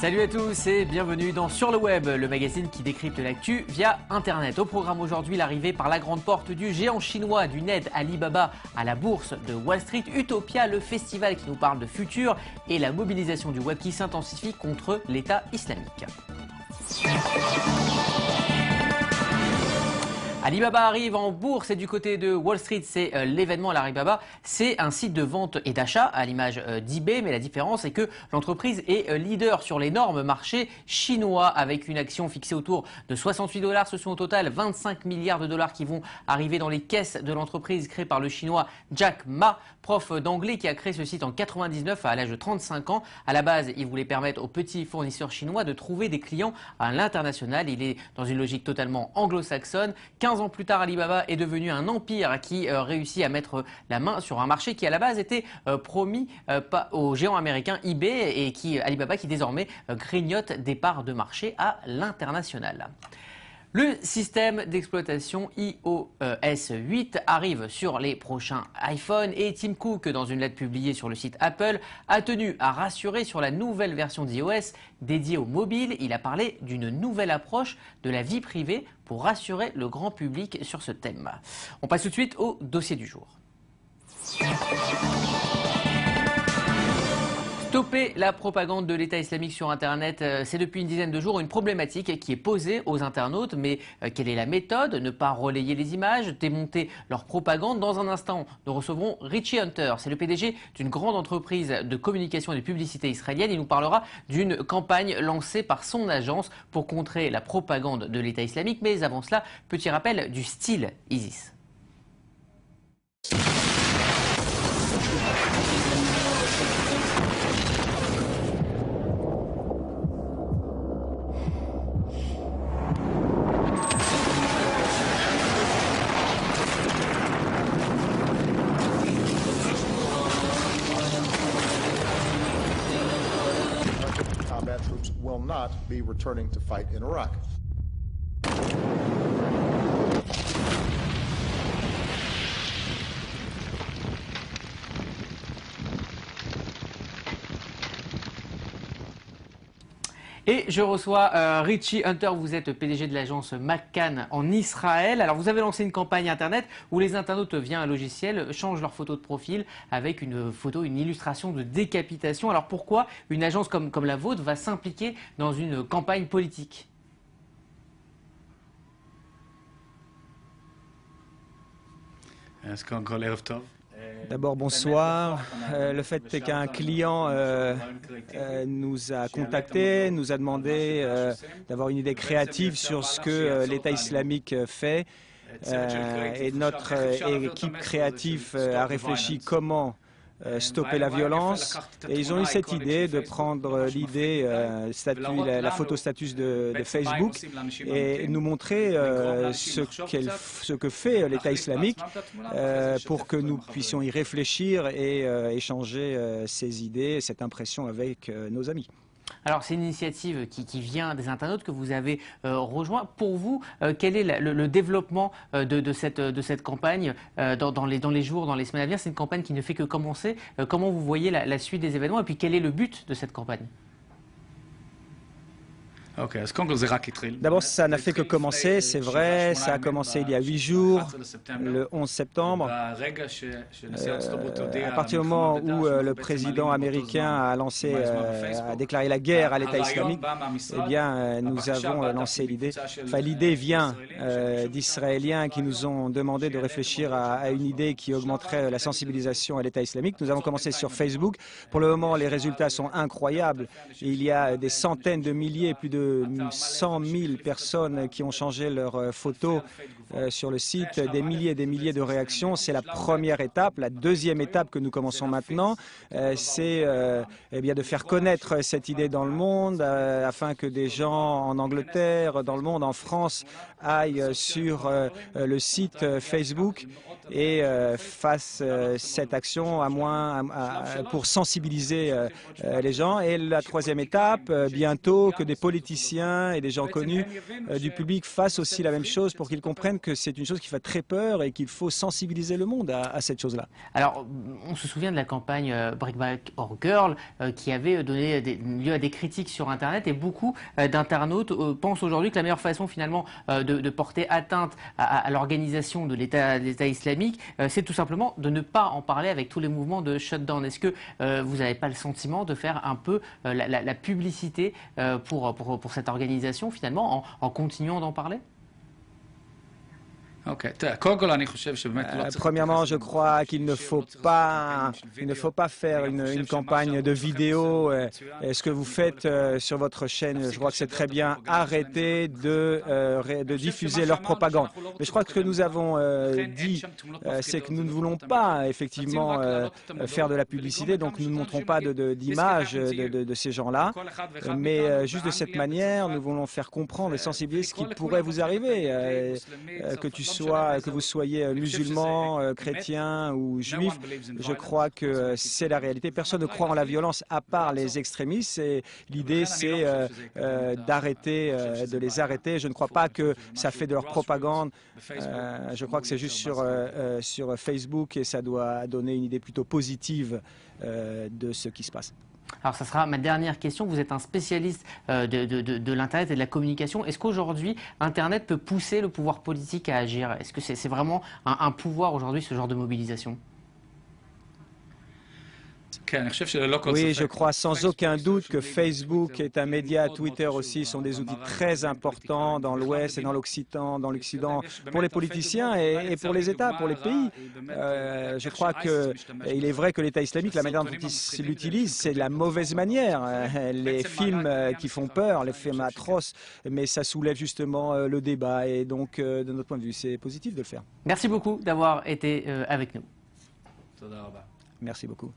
Salut à tous et bienvenue dans Sur le Web, le magazine qui décrypte l'actu via Internet. Au programme aujourd'hui, l'arrivée par la grande porte du géant chinois du net Alibaba à la bourse de Wall Street, Utopia, le festival qui nous parle de futur et la mobilisation du web qui s'intensifie contre l'État islamique. Alibaba arrive en bourse et du côté de Wall Street, c'est l'événement. Alibaba, c'est un site de vente et d'achat à l'image d'eBay, mais la différence c'est que l'entreprise est leader sur l'énorme marché chinois avec une action fixée autour de 68 $. Ce sont au total 25 milliards de dollars qui vont arriver dans les caisses de l'entreprise créée par le chinois Jack Ma, prof d'anglais qui a créé ce site en 99 à l'âge de 35 ans. À la base, il voulait permettre aux petits fournisseurs chinois de trouver des clients à l'international. Il est dans une logique totalement anglo-saxonne. 15 ans plus tard, Alibaba est devenu un empire qui réussit à mettre la main sur un marché qui à la base était promis au géant américain eBay et Alibaba qui désormais grignote des parts de marché à l'international. Le système d'exploitation iOS 8 arrive sur les prochains iPhones et Tim Cook, dans une lettre publiée sur le site Apple, a tenu à rassurer sur la nouvelle version d'iOS dédiée aux mobiles. Il a parlé d'une nouvelle approche de la vie privée pour rassurer le grand public sur ce thème. On passe tout de suite au dossier du jour. Stopper la propagande de l'État islamique sur Internet, c'est depuis une dizaine de jours une problématique qui est posée aux internautes. Mais quelle est la méthode? Ne pas relayer les images, démonter leur propagande. Dans un instant, nous recevrons Richie Hunter. C'est le PDG d'une grande entreprise de communication et de publicité israélienne. Il nous parlera d'une campagne lancée par son agence pour contrer la propagande de l'État islamique. Mais avant cela, petit rappel du style ISIS. Will not be returning to fight in Iraq. Et je reçois Richie Hunter, vous êtes PDG de l'agence McCann en Israël. Alors vous avez lancé une campagne internet où les internautes via un logiciel changent leur photo de profil avec une photo, une illustration de décapitation. Alors pourquoi une agence comme la vôtre va s'impliquer dans une campagne politique? D'abord, bonsoir. Le fait qu'un client nous a contactés, nous a demandé d'avoir une idée créative sur ce que l'État islamique fait. Et notre équipe créative a réfléchi comment stopper la violence. Et ils ont eu cette idée de prendre l'idée, la photo status de Facebook et nous montrer ce que fait l'État islamique pour que nous puissions y réfléchir et échanger ces idées, cette impression avec nos amis. Alors c'est une initiative qui vient des internautes que vous avez rejoint. Pour vous, quel est le développement de cette campagne dans les jours, dans les semaines à venir? C'est une campagne qui ne fait que commencer. Comment vous voyez la suite des événements et puis quel est le but de cette campagne? D'abord, ça n'a fait que commencer, c'est vrai, ça a commencé il y a 8 jours, le 11 septembre. À partir du moment où le président américain a déclaré la guerre à l'État islamique, eh bien, nous avons lancé l'idée. Enfin, l'idée vient d'Israéliens qui nous ont demandé de réfléchir à une idée qui augmenterait la sensibilisation à l'État islamique. Nous avons commencé sur Facebook. Pour le moment, les résultats sont incroyables. Il y a des centaines de milliers, plus de 100 000 personnes qui ont changé leurs photos sur le site, des milliers de réactions. C'est la première étape. La deuxième étape que nous commençons maintenant, c'est eh bien de faire connaître cette idée dans le monde afin que des gens en Angleterre, dans le monde, en France, aillent sur le site Facebook et fassent cette action pour sensibiliser les gens. Et la troisième étape, bientôt, que des politiciens politiciens et des gens connus du public fassent aussi la même chose pour qu'ils comprennent que c'est une chose qui fait très peur et qu'il faut sensibiliser le monde à cette chose-là. Alors, on se souvient de la campagne Bring Back Our Girl qui avait donné lieu à des critiques sur Internet, et beaucoup d'internautes pensent aujourd'hui que la meilleure façon finalement de porter atteinte à l'organisation de l'État islamique, c'est tout simplement de ne pas en parler avec tous les mouvements de shutdown. Est-ce que vous n'avez pas le sentiment de faire un peu la publicité pour cette organisation finalement en continuant d'en parler? Premièrement, je crois qu'il ne faut pas faire une campagne de vidéo. Ce que vous faites sur votre chaîne, je crois que c'est très bien. Arrêtez de diffuser leur propagande. Mais je crois que ce que nous avons dit, c'est que nous ne voulons pas effectivement faire de la publicité, donc nous ne montrons pas d'image de ces gens-là. Mais juste de cette manière, nous voulons faire comprendre et sensibiliser ce qui pourrait vous arriver, que vous soyez musulman, chrétien ou juif. Je crois que c'est la réalité. Personne ne croit en la violence à part les extrémistes. Et l'idée, c'est d'arrêter, de les arrêter. Je ne crois pas que ça fait de leur propagande. Je crois que c'est juste sur Facebook, et ça doit donner une idée plutôt positive de ce qui se passe. Alors, ça sera ma dernière question. Vous êtes un spécialiste de l'Internet et de la communication. Est-ce qu'aujourd'hui, Internet peut pousser le pouvoir politique à agir? Est-ce que c'est vraiment un pouvoir aujourd'hui, ce genre de mobilisation? Oui, je crois sans aucun doute que Facebook est un média, Twitter aussi sont des outils très importants dans l'Ouest et dans l'Occident, pour les politiciens et pour les États, pour les pays. Je crois qu'il est vrai que l'État islamique, la manière dont il l'utilise, c'est la mauvaise manière. Les films qui font peur, les films atroces, mais ça soulève justement le débat, et donc de notre point de vue, c'est positif de le faire. Merci beaucoup d'avoir été avec nous. Merci beaucoup.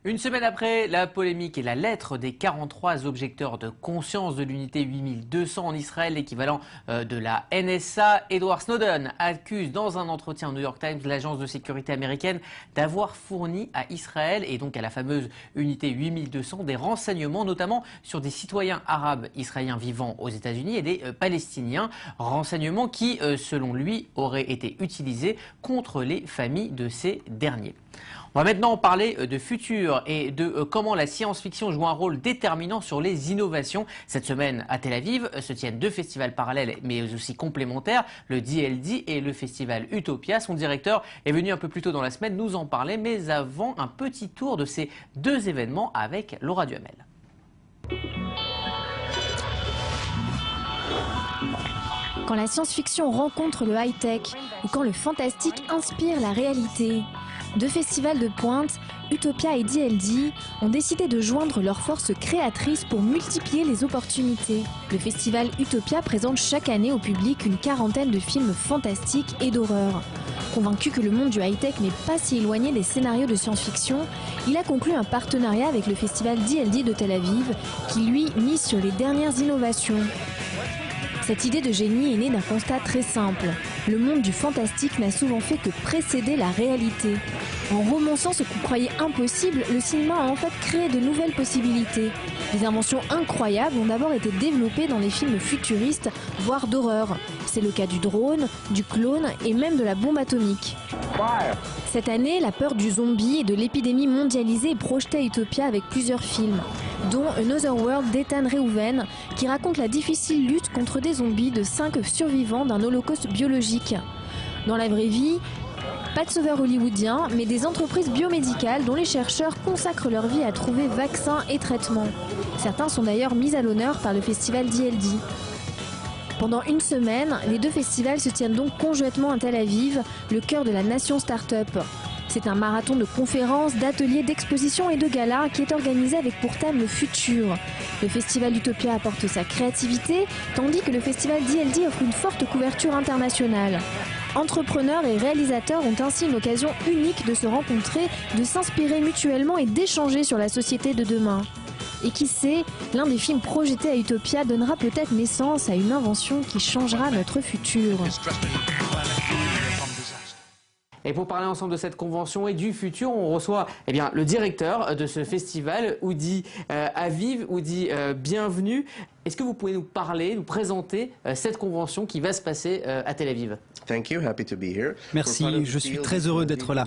Une semaine après la polémique et la lettre des 43 objecteurs de conscience de l'unité 8200 en Israël, l'équivalent de la NSA, Edward Snowden accuse dans un entretien au New York Times l'agence de sécurité américaine d'avoir fourni à Israël et donc à la fameuse unité 8200 des renseignements, notamment sur des citoyens arabes israéliens vivant aux États-Unis et des Palestiniens, renseignements qui, selon lui, auraient été utilisés contre les familles de ces derniers. On va maintenant parler de futur et de comment la science-fiction joue un rôle déterminant sur les innovations. Cette semaine, à Tel Aviv, se tiennent deux festivals parallèles mais aussi complémentaires, le DLD et le festival Utopia. Son directeur est venu un peu plus tôt dans la semaine nous en parler, mais avant, un petit tour de ces deux événements avec Laura Duhamel. Quand la science-fiction rencontre le high-tech ou quand le fantastique inspire la réalité, deux festivals de pointe, Utopia et DLD, ont décidé de joindre leurs forces créatrices pour multiplier les opportunités. Le festival Utopia présente chaque année au public une quarantaine de films fantastiques et d'horreur. Convaincu que le monde du high-tech n'est pas si éloigné des scénarios de science-fiction, il a conclu un partenariat avec le festival DLD de Tel Aviv, qui lui mise sur les dernières innovations. Cette idée de génie est née d'un constat très simple. Le monde du fantastique n'a souvent fait que précéder la réalité. En romançant ce qu'on croyait impossible, le cinéma a en fait créé de nouvelles possibilités. Des inventions incroyables ont d'abord été développées dans les films futuristes, voire d'horreur. C'est le cas du drone, du clone et même de la bombe atomique. Cette année, la peur du zombie et de l'épidémie mondialisée est projetée à Utopia avec plusieurs films, dont Another World d'Ethan Reuven, qui raconte la difficile lutte contre des zombies de 5 survivants d'un holocauste biologique. Dans la vraie vie, pas de sauveurs hollywoodiens, mais des entreprises biomédicales dont les chercheurs consacrent leur vie à trouver vaccins et traitements. Certains sont d'ailleurs mis à l'honneur par le festival DLD. Pendant une semaine, les deux festivals se tiennent donc conjointement à Tel Aviv, le cœur de la nation start-up. C'est un marathon de conférences, d'ateliers, d'expositions et de galas qui est organisé avec pour thème le futur. Le festival Utopia apporte sa créativité, tandis que le festival DLD offre une forte couverture internationale. Entrepreneurs et réalisateurs ont ainsi une occasion unique de se rencontrer, de s'inspirer mutuellement et d'échanger sur la société de demain. Et qui sait, l'un des films projetés à Utopia donnera peut-être naissance à une invention qui changera notre futur. Et pour parler ensemble de cette convention et du futur, on reçoit le directeur de ce festival, Udi Aviv. Udi, bienvenue. Est-ce que vous pouvez nous parler, nous présenter cette convention qui va se passer à Tel Aviv? Merci, je suis très heureux d'être là.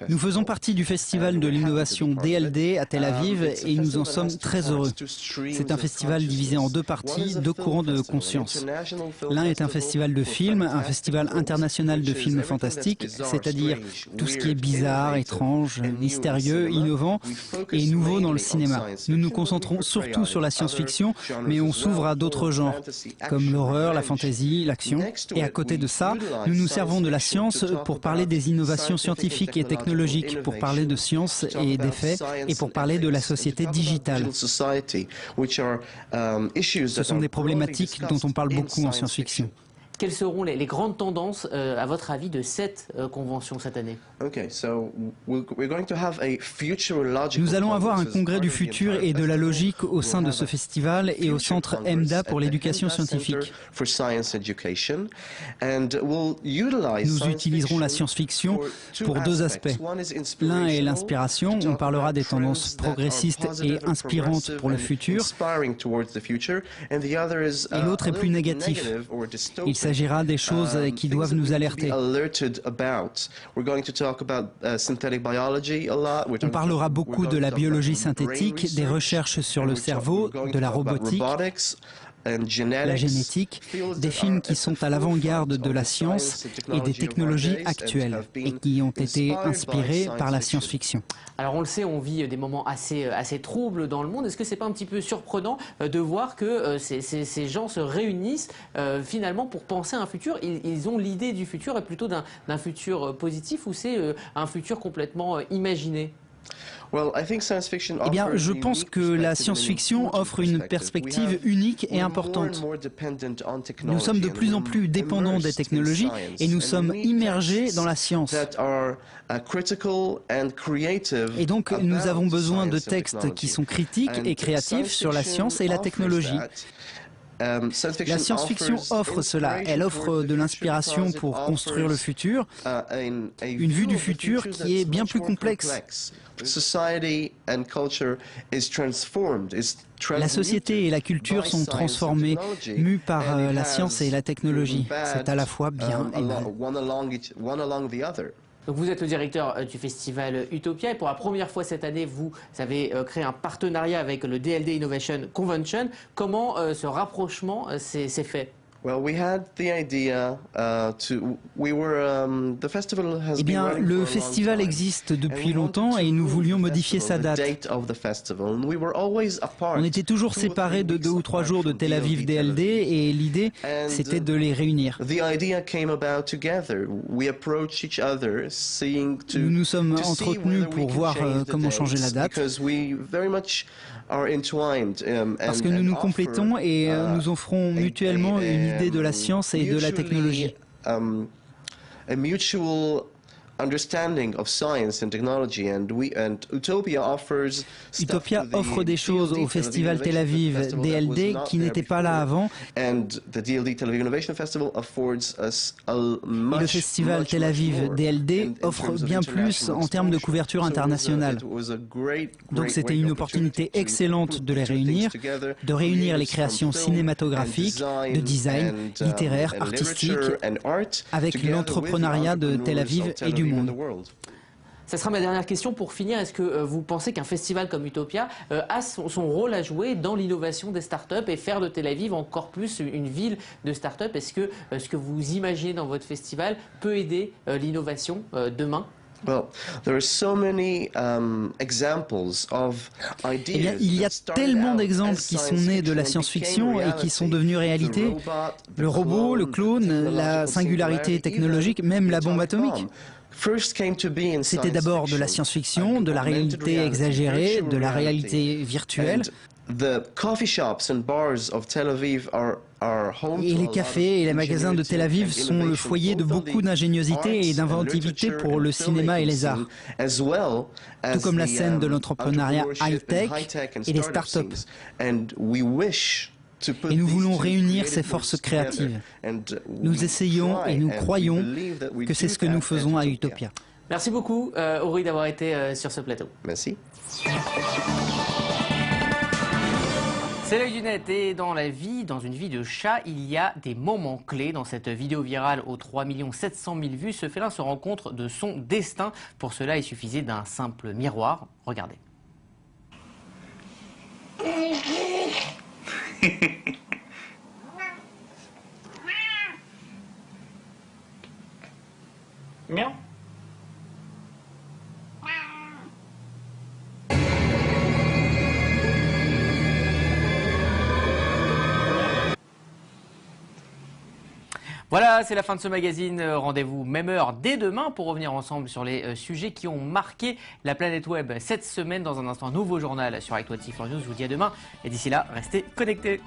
Nous faisons partie du festival de l'innovation DLD à Tel Aviv et nous en sommes très heureux. C'est un festival divisé en deux parties, deux courants de conscience. L'un est un festival de films, un festival international de films fantastiques, c'est-à-dire tout ce qui est bizarre, étrange, mystérieux, innovant et nouveau dans le cinéma. Nous nous concentrons surtout sur la science-fiction, mais on s'ouvre à d'autres genres, comme l'horreur, la fantasy, l'action. Et à côté de ça, nous nous servons de la science pour parler des innovations scientifiques et technologiques, pour parler de science et des faits, et pour parler de la société digitale. Ce sont des problématiques dont on parle beaucoup en science-fiction. Quelles seront les grandes tendances, à votre avis, de cette convention cette année? Nous allons avoir un congrès du futur et de la logique au sein de ce festival et au centre EMDA pour l'éducation scientifique. Nous utiliserons la science-fiction pour deux aspects. L'un est l'inspiration, on parlera des tendances progressistes et inspirantes pour le futur. Et l'autre est plus négatif. Il s'agira des choses qui doivent nous alerter. On parlera beaucoup de la biologie synthétique, des recherches sur le cerveau, de la robotique, la génétique, des films qui sont à l'avant-garde de la science et des technologies actuelles et qui ont été inspirés par la science-fiction. Alors on le sait, on vit des moments assez troubles dans le monde. Est-ce que c'est pas un petit peu surprenant de voir que ces gens se réunissent finalement pour penser à un futur? Ils ont l'idée du futur et plutôt d'un futur positif, ou c'est un futur complètement imaginé? Eh bien, je pense que la science-fiction offre une perspective unique et importante. Nous sommes de plus en plus dépendants des technologies et nous sommes immergés dans la science. Et donc, nous avons besoin de textes qui sont critiques et créatifs sur la science et la technologie. La science-fiction offre cela. Elle offre de l'inspiration pour construire le futur, une vue du futur qui est bien plus complexe. La société et la culture sont transformées, mues par la science et la technologie. C'est à la fois bien et mal. Donc vous êtes le directeur du festival Utopia et pour la première fois cette année, vous avez créé un partenariat avec le DLD Innovation Convention. Comment ce rapprochement s'est fait? Eh bien, le festival existe depuis longtemps et nous voulions modifier sa date. On était toujours séparés de 2 ou 3 jours de Tel Aviv DLD et l'idée, c'était de les réunir. Nous nous sommes entretenus pour voir comment changer la date. Parce que nous nous complétons et nous offrons mutuellement une idée de la science et de la technologie. Utopia offre des choses au Festival Tel Aviv DLD qui n'étaient pas là avant. Et le Festival Tel Aviv DLD offre bien plus en termes de couverture internationale. Donc c'était une opportunité excellente de les réunir, de réunir les créations cinématographiques, de design, littéraire, artistique, avec l'entrepreneuriat de Tel Aviv et du monde. Ça sera ma dernière question pour finir. Est-ce que vous pensez qu'un festival comme Utopia a son rôle à jouer dans l'innovation des startups et faire de Tel Aviv encore plus une ville de startups? Est-ce que ce que vous imaginez dans votre festival peut aider l'innovation demain? Eh bien, il y a tellement d'exemples qui sont nés de la science-fiction et qui sont devenus réalité. Le robot, le clone, la singularité technologique, même la bombe atomique. C'était d'abord de la science-fiction, de la réalité exagérée, de la réalité virtuelle. Et les cafés et les magasins de Tel Aviv sont le foyer de beaucoup d'ingéniosité et d'inventivité pour le cinéma et les arts, tout comme la scène de l'entrepreneuriat high-tech et des start-up. Et nous voulons réunir ces forces créatives. Nous essayons et nous croyons que c'est ce que nous faisons à Utopia. Merci beaucoup, Ori, d'avoir été sur ce plateau. Merci. C'est l'œil du net et dans une vie de chat, il y a des moments clés. Dans cette vidéo virale aux 3 700 000 vues, ce félin se rend compte de son destin. Pour cela, il suffisait d'un simple miroir. Regardez. Miaou. Voilà, c'est la fin de ce magazine. Rendez-vous même heure dès demain pour revenir ensemble sur les sujets qui ont marqué la planète web cette semaine. Dans un instant, un nouveau journal sur Act24 News. Je vous dis à demain et d'ici là, restez connectés.